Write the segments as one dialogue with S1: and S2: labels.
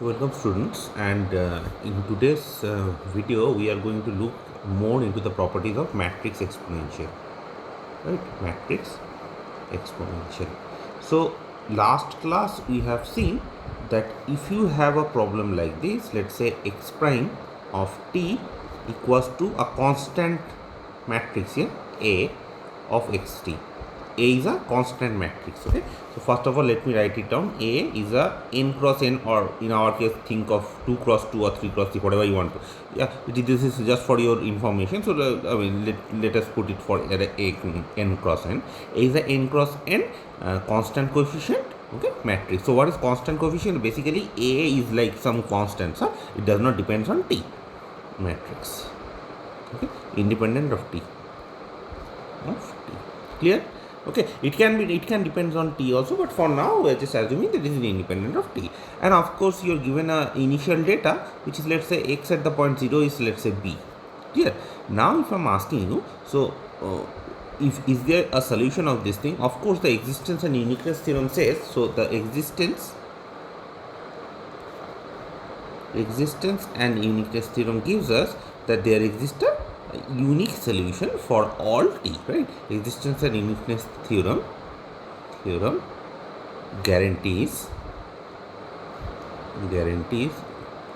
S1: So welcome students, and in today's video we are going to look more into the properties of matrix exponential, right? Matrix exponential. So last class we have seen that if you have a problem like this, let's say x prime of t equals to a constant matrix here, A of xt. A is a constant matrix. Okay, so first of all let me write it down. A is a n cross n, or in our case think of 2 cross 2 or 3 cross 3, whatever you want to. Yeah, this is just for your information. So I mean let us put it for a n cross n. A is a n cross n constant coefficient, okay, matrix. So what is constant coefficient? Basically A is like some constant, so it does not depend on t matrix, okay, independent of t. Clear? Okay, it can depends on t also, but for now we are just assuming that this is independent of t. And of course you are given a initial data which is, let's say, x at the point 0 is, let's say, b. Clear? Now if I'm asking you, so if is there a solution of this thing? Of course the existence and uniqueness theorem says so. The existence and uniqueness theorem gives us that there exists a unique solution for all t, right? Existence and uniqueness theorem guarantees,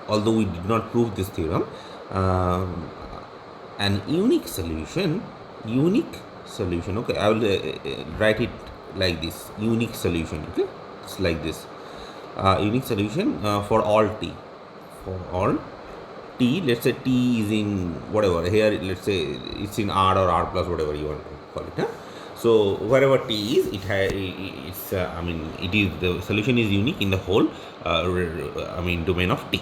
S1: although we did not prove this theorem, an unique solution. Okay, I will write it like this: unique solution. Okay, it's like this: unique solution for all t. For all t, let's say t is in whatever, here let's say it's in r or r plus, whatever you want to call it, huh? So wherever t is, it's I mean it is, the solution is unique in the whole domain of t.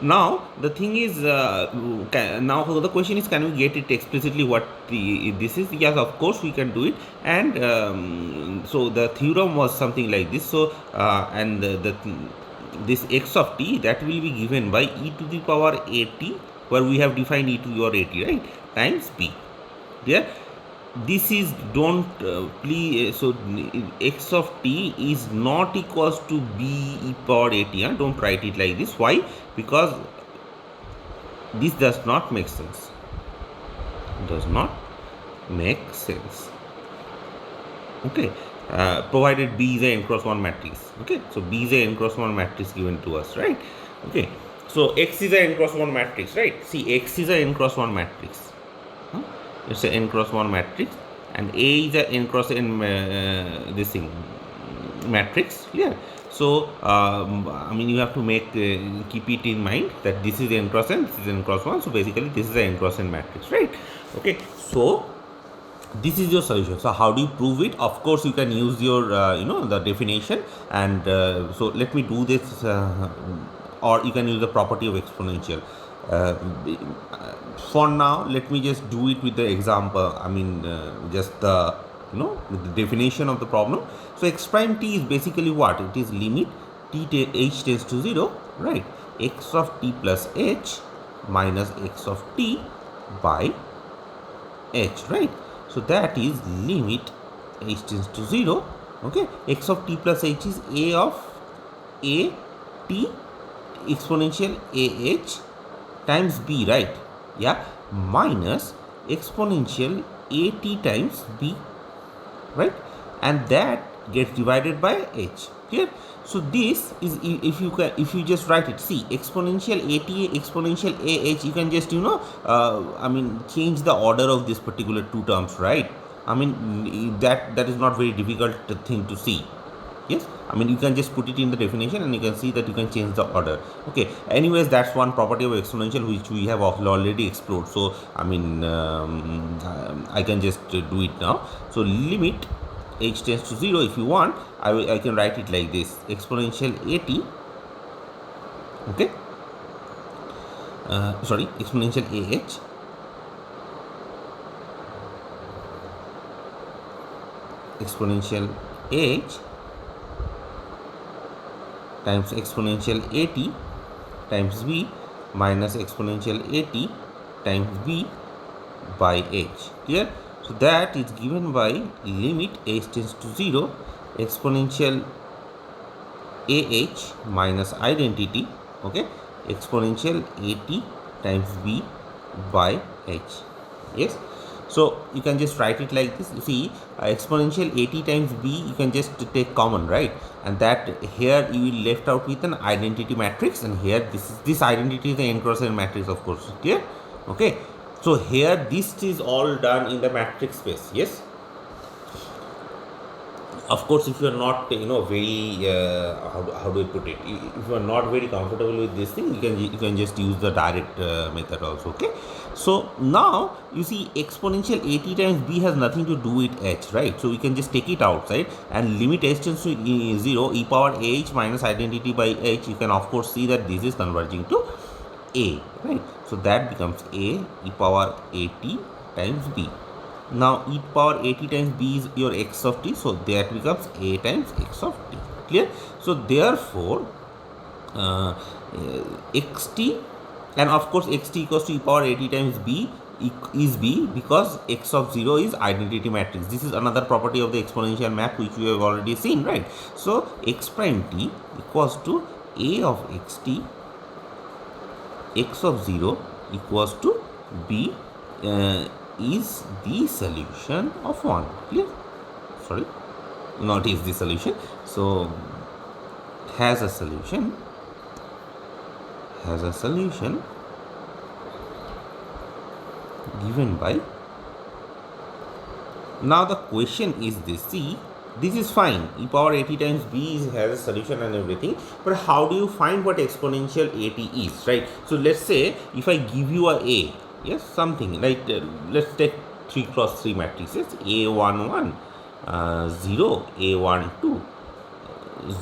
S1: Now the thing is, now the question is, can we get it explicitly what this is? Yes, of course we can do it. And so the theorem was something like this. So and this x of t, that will be given by e to the power at, where we have defined e to the power at, right, times b. Yeah, this is, don't please, so x of t is not equals to b e power at. Don't write it like this. Why? Because this does not make sense. Okay, provided B is a n cross 1 matrix. Okay, so B is a n cross 1 matrix given to us, right? Okay, so X is a n cross 1 matrix, right? See, X is a n cross 1 matrix. It's a n cross 1 matrix, and A is a n cross n this thing matrix. Yeah. So I mean you have to make keep it in mind that this is n cross n, this is n cross 1. So basically this is a n cross n matrix, right? Okay, so this is your solution. So how do you prove it? Of course you can use your the definition, and so let me do this, or you can use the property of exponential. For now let me just do it with the example. I mean just the with the definition of the problem. So x prime t is basically what? It is limit t h tends to 0, right? X of t plus h minus x of t by h, right? So that is limit h tends to 0. Okay, x of t plus h is a of a t exponential a h times b, right? Yeah, minus exponential a t times b, right? And that gets divided by h. Clear? So this is, if you just write it, see, exponential at, exponential ah, you can just I mean change the order of this particular two terms, right? I mean that is not very difficult thing to see. Yes, I mean you can just put it in the definition and you can see that you can change the order. Okay, anyways, that's one property of exponential which we have already explored. So I mean I can just do it now. So limit h tends to 0, if you want, I can write it like this: exponential at, okay, sorry, exponential ah exponential h times exponential at times b minus exponential at times b by h. Clear? So that is given by limit h tends to 0, exponential ah minus identity okay, exponential at times b by h. Yes, so you can just write it like this. You see, exponential at times b, you can just take common, right? And that here you will left out with an identity matrix, and here this identity is the n cross n matrix, of course. Clear? Okay, so here this is all done in the matrix space. Yes, of course, if you are not, very how do I put it, if you are not very comfortable with this thing, you can just use the direct method also. Okay, so now you see exponential at times b has nothing to do with h, right? So we can just take it outside and limit h tends to 0, e power h minus identity by h. You can of course see that this is converging to a, right? So that becomes a e power at times b. Now e power at times b is your x of t, so that becomes a times x of t. Clear? So therefore xt, and of course xt equals to e power at times b is b, because x of 0 is identity matrix. This is another property of the exponential map which we have already seen, right? So x prime t equals to a of xt, x of 0 equals to b is the solution of 1. Clear? Sorry, not is the solution. So has a solution given by. Now the question is this. See, this is fine. E power at times b has a solution and everything, but how do you find what exponential at is, right? So let's say if I give you a, yes, something like let's take 3 cross 3 matrices, a11 0, a12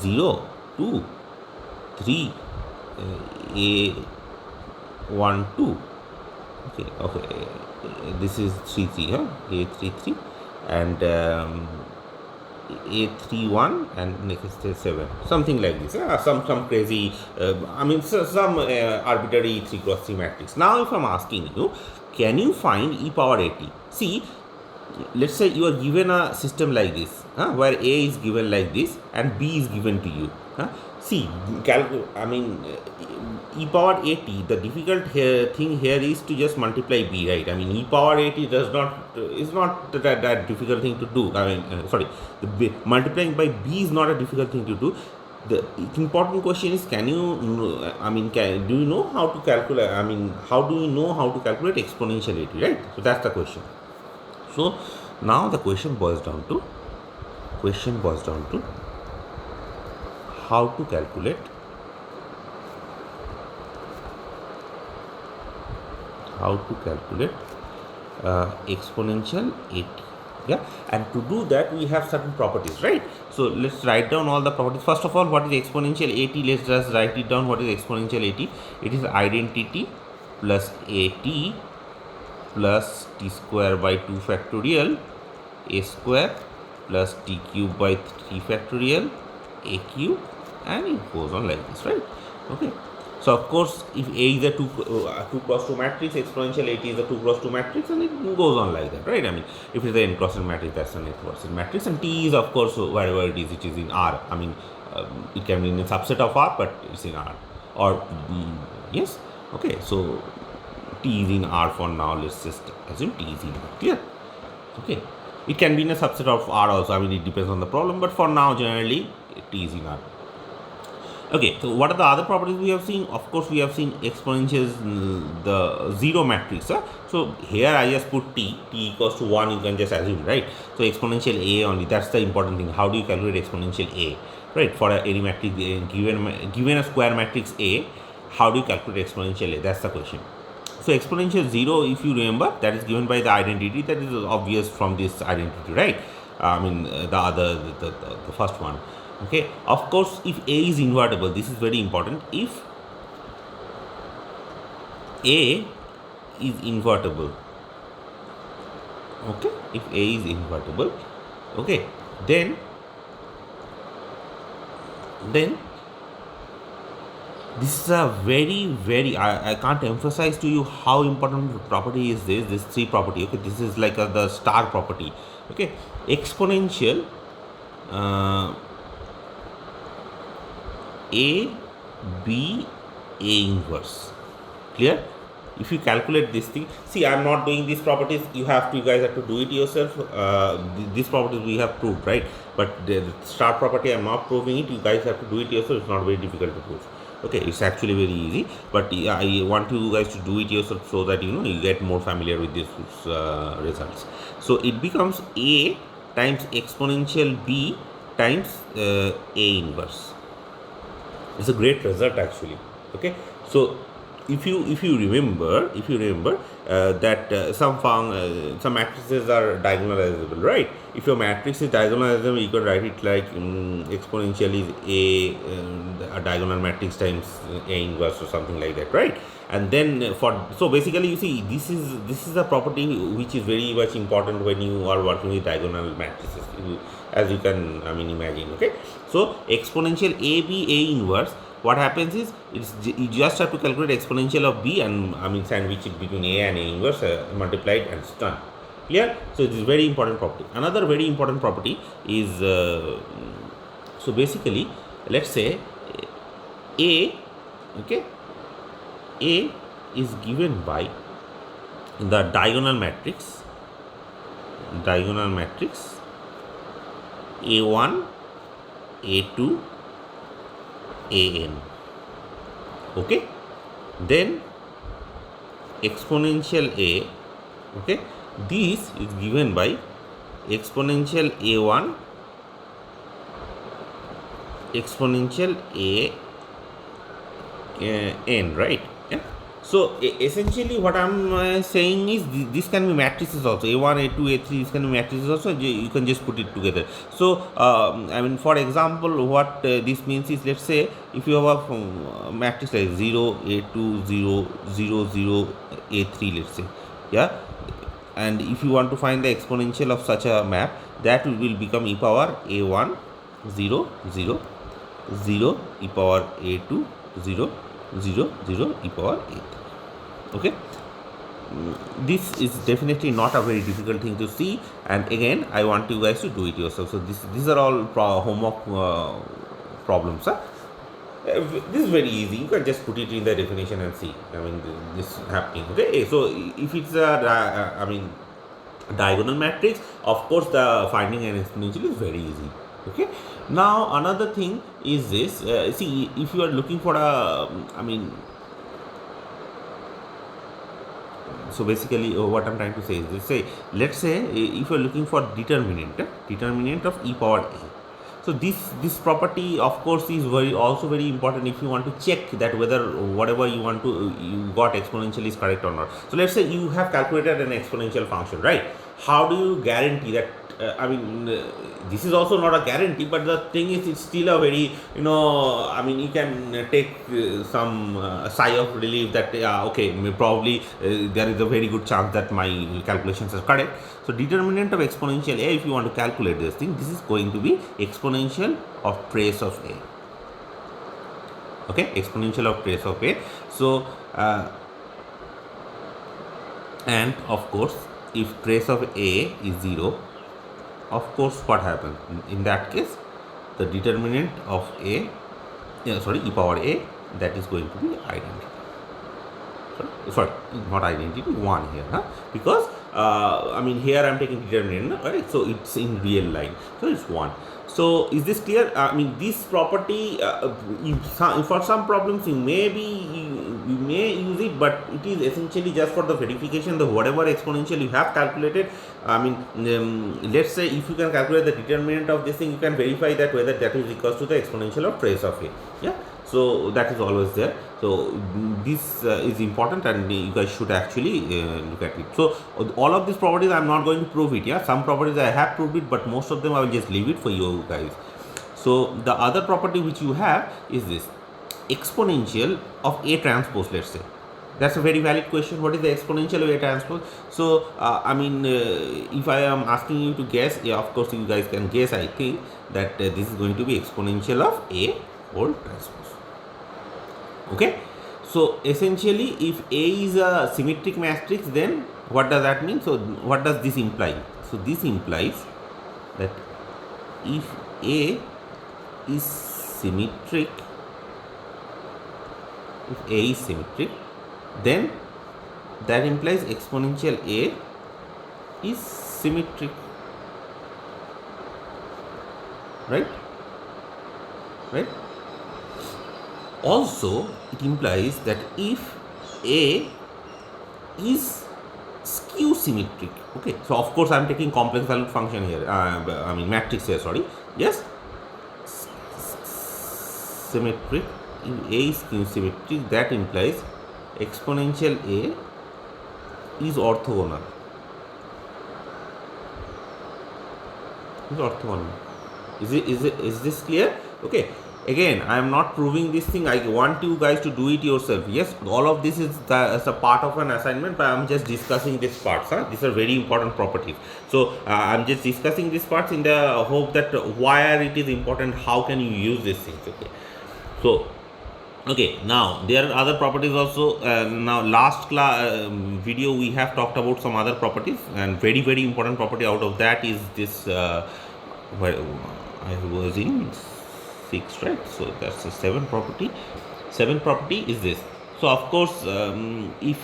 S1: 0 2 3, a12. Okay, this is 3 3, huh? A33 and a31 and next is 7, something like this. Some crazy, some arbitrary 3 cross 3 matrix. Now if I'm asking you, can you find e power at? See, let's say you are given a system like this, where a is given like this and b is given to you. See, e power at, the difficult thing here is to just multiply b, right? I mean, e power at is not that difficult thing to do. Multiplying by b is not a difficult thing to do. The important question is, do you know how to calculate? How do you know how to calculate exponentiality, right? So that's the question. So now the question boils down to how to calculate exponential at. Yeah, and to do that we have certain properties, right? So let's write down all the properties. First of all, what is exponential at? Let's just write it down. What is exponential at? It is identity plus at plus t square by 2 factorial, a square plus t cube by 3 factorial, a cube, and it goes on like this, right? Okay, so of course if a is a 2 cross 2 matrix, exponential at is a 2 cross 2 matrix, and it goes on like that, right? If it is an n cross n matrix, that's an n cross n matrix, and t is of course wherever it is in R. It can be in a subset of R, but it's in R, or yes. Okay, so t is in R for now. Let's just assume t is in R. Clear? Okay, it can be in a subset of R also. It depends on the problem, but for now generally t is in R. Okay, so what are the other properties we have seen? Of course, we have seen exponentials, the zero matrix. So here I just put t equals to 1, you can just assume, right? So exponential a only, that's the important thing. How do you calculate exponential a, right? For any matrix, given a square matrix A, how do you calculate exponential a? That's the question. So exponential 0, if you remember, that is given by the identity. That is obvious from this identity, right? The first one. Okay, of course, if a is invertible, this is very important. If a is invertible, okay, if a is invertible, okay, then this is a very I can't emphasize to you how important property is this 3 property. Okay, this is like the star property. Okay, exponential a, b, A inverse. Clear? If you calculate this thing, see, I'm not doing these properties. You guys have to do it yourself. These properties we have proved, right? But the star property, I'm not proving it. You guys have to do it yourself. It's not very difficult to prove. Okay, it's actually very easy. But I want you guys to do it yourself so that you get more familiar with these results. So it becomes A times exponential B times A inverse. It's a great result actually. Okay, so if you remember that some matrices are diagonalizable, right? If your matrix is diagonalizable, you can write it like exponential is a diagonal matrix times A inverse or something like that, right? And then so basically you see this is a property which is very much important when you are working with diagonal matrices, as you can imagine. Okay, so exponential AB A inverse, what happens is you just have to calculate exponential of B and sandwich it between A and A inverse, multiplied, and it's done. Clear? So it is very important property. Another very important property is so basically let's say A, okay, A is given by the diagonal matrix A1 A2 An. Okay, then exponential A, okay, this is given by exponential A1 exponential An, right? Yeah. So essentially what I'm saying is this can be matrices also, A1 A2 A3, this can be matrices also. You can just put it together. So for example, what this means is, let's say if you have a matrix like 0 A2 0 0 0 A3, let's say, yeah, and if you want to find the exponential of such a map, that will become e power A1 0 0 0 e power A2 0 0 0 e power A3. Okay, this is definitely not a very difficult thing to see, and again I want you guys to do it yourself. So these are all homework problems. This is very easy. You can just put it in the definition and see this happening. Okay, so if it's a diagonal matrix, of course the finding an exponential is very easy. Okay, now another thing is this, see, if you are looking for a so basically what I'm trying to say is this, let's say if you are looking for determinant of e power A. So this property of course is also very important if you want to check that whether whatever you got exponential is correct or not. So let's say you have calculated an exponential function, right? How do you guarantee that? This is also not a guarantee, but the thing is, it's still a very you can take some sigh of relief that okay, probably there is a very good chance that my calculations are correct. So determinant of exponential A, if you want to calculate this thing, this is going to be exponential of trace of A. Okay, exponential of trace of A. So and of course, if trace of A is 0, of course what happens in that case, the determinant of A, e power A, that is going to be identity. Sorry, not identity, 1 here, because here I'm taking determinant, right? So it's in real line, so it's 1. So is this clear? This property, for some problems you may use it, but it is essentially just for the verification that whatever exponential you have calculated, let's say if you can calculate the determinant of this thing, you can verify that whether that is equal to the exponential of trace of A. Yeah. So that is always there. So this is important, and you guys should actually look at it. So all of these properties I am not going to prove it. Yeah, some properties I have proved it, but most of them I will just leave it for you guys. So the other property which you have is this exponential of A transpose. Let's say that's a very valid question. What is the exponential of A transpose? So if I am asking you to guess, yeah, of course you guys can guess. I think that this is going to be exponential of A whole transpose. Okay, so essentially if A is a symmetric matrix, then what does that mean? So what does this imply? So this implies that if A is symmetric if A is symmetric, then that implies exponential A is symmetric, right? Right? Also, it implies that if A is skew symmetric, okay, so of course I am taking complex valued function here, I mean matrix here, sorry, yes, symmetric, if A is skew symmetric, that implies exponential A is orthogonal. Is this clear? Okay, again I am not proving this thing, I want you guys to do it yourself. Yes, all of this is as a part of an assignment, but I am just discussing these parts. These are very important properties, so I am just discussing these parts in the hope that why it is important, how can you use these things. Okay, so okay, now there are other properties also. Now last video we have talked about some other properties, and very important property out of that is this where I was in 6, right? So that's the 7th property. 7th property is this. So of course, if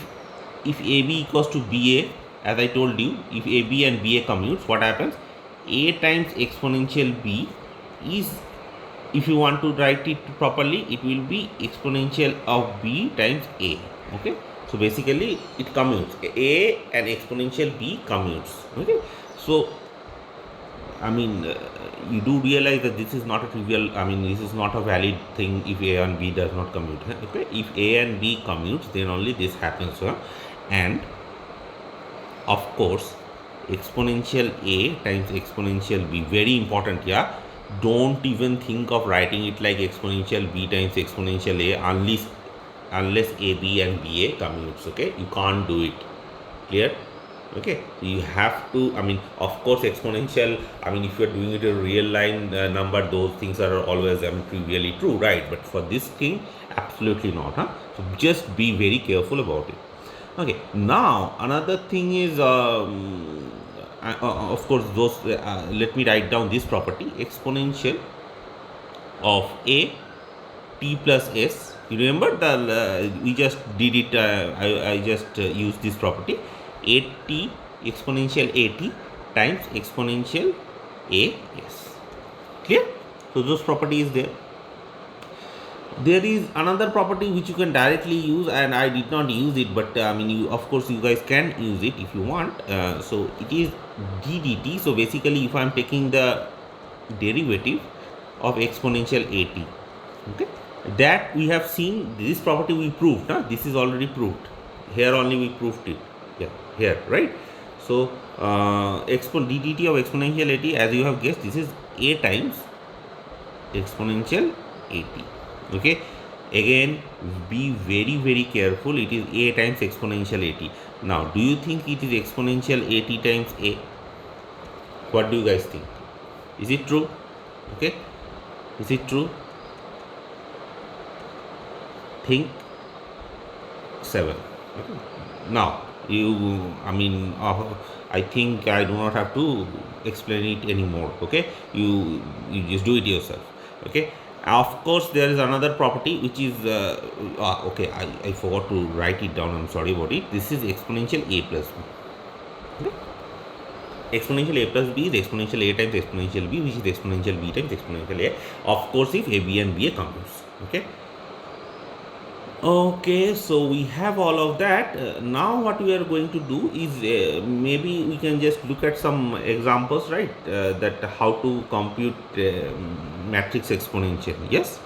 S1: AB equals to BA, as I told you, if AB and BA commutes, what happens? A times exponential B is, if you want to write it properly, it will be exponential of B times A. Okay, so basically it commutes. A and exponential B commutes. Okay, so I mean, you do realize that this is not a trivial, I mean, this is not a valid thing if A and B does not commute. Okay, if A and B commutes, then only this happens. And of course, exponential A times exponential B, very important, yeah. Don't even think of writing it like exponential B times exponential A unless AB and BA commutes. Okay, you can't do it. Clear? Okay, you have to, I mean, of course exponential, I mean, if you are doing it a real line number, those things are always trivially true, right? But for this thing, absolutely not. So just be very careful about it. Okay, now another thing is of course those let me write down this property, exponential of A t plus s. You remember the we just did it, I just used this property, at exponential at times exponential as. Clear? So those properties there. There is another property which you can directly use, and I did not use it, but I mean, of course you guys can use it if you want. So it is d dt. So basically, if I am taking the derivative of exponential at, okay, that we have seen, this property we proved. This is already proved. Here only we proved it. Yeah, here, right? So d dt of exponential at, as you have guessed, this is a times exponential at. Okay, again be very careful, it is a times exponential at. Now do you think it is exponential at times a? What do you guys think? Is it true? Okay, is it true? Think 7. Okay. Now you, I mean, I think I do not have to explain it anymore. Okay, you just do it yourself. Okay, of course there is another property which is okay, I forgot to write it down, I'm sorry about it. This is exponential a plus b. Okay, exponential a plus b is exponential a times exponential b, which is exponential b times exponential a, of course if a b and b commutes. Okay, so we have all of that. Now what we are going to do is maybe we can just look at some examples, right? That how to compute matrix exponential. Yes.